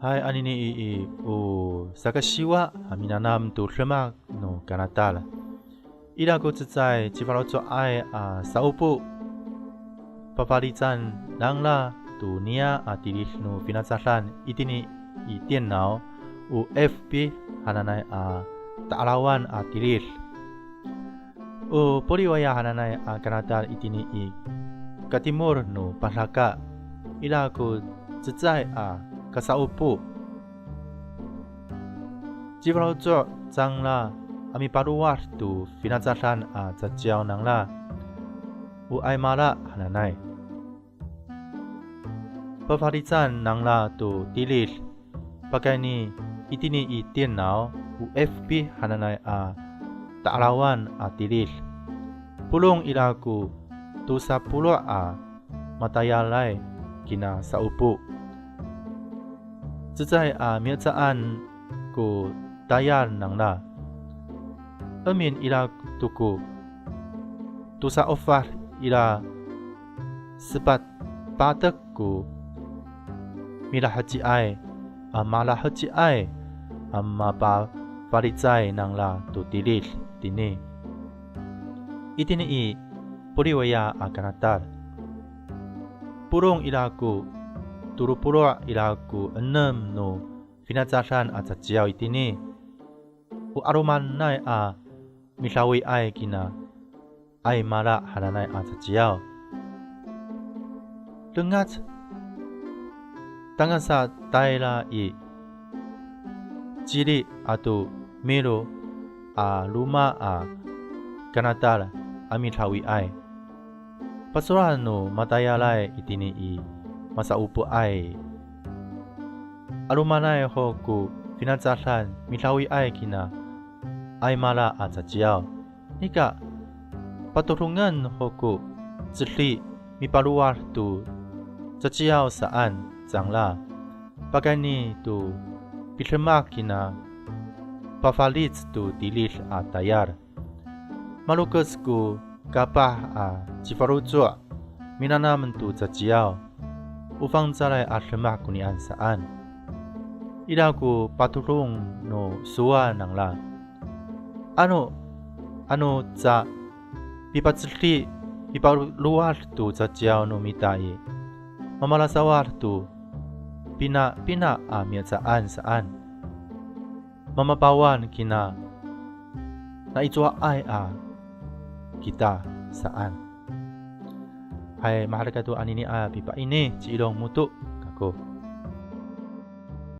Hai anini u sakashiwa minanam tu lemak no kanatala. Ila ko zai jifalo zo ai saupu paparitan nangla tu nia dili no finasalan itini i 电脑 u FB hananai taalawan dilil. U poliwaya hananai kanatala itini i katimur no paslaka. Ila ko zai kasaupu jifalo zo zangla ami paruwar tu finasalan zajau nangla u ai mala hananai paparitan nangla tu dilil pakai ni itini i 电脑 u FB hananai taalawan dilil pulung ilaku tu 10 matayalai kina saupu zai miatsaan ku dayal nangla amin ila tuku tusa ofar ila sebat patek ku mila haji ai mala haji ai amma pa farizai nangla tu dilil dini itini i puriwaya kanatar purung ilaku turu purwa ilaku 6 no finasalan zajau itini u aruman nai misawi ai kina ai mala hananai zajau dengat tangan sa taila i jiri atau miru luma kanatala misawi ai pasuran no matayalai itini i masa upu ai arumanai hoku finasalan misawi ai kina ai mala zajau nika patulungan hoku zli mi paluar tu zajau saan zangla pakai ni tu pislemak kina pafalit tu dilil tayar malukas ku kapah jifaruzo minanam tu zajau ufang zalai lemak kunian saan ila ku patulung no suwa nangla ano za pipatsli pipaluar tu zajau no mitai mamalasawar tu pina miatsaan saan mamapawan kina na itsua ai kita saan hai mahalaga tu anini pipa ini cilong mutu kako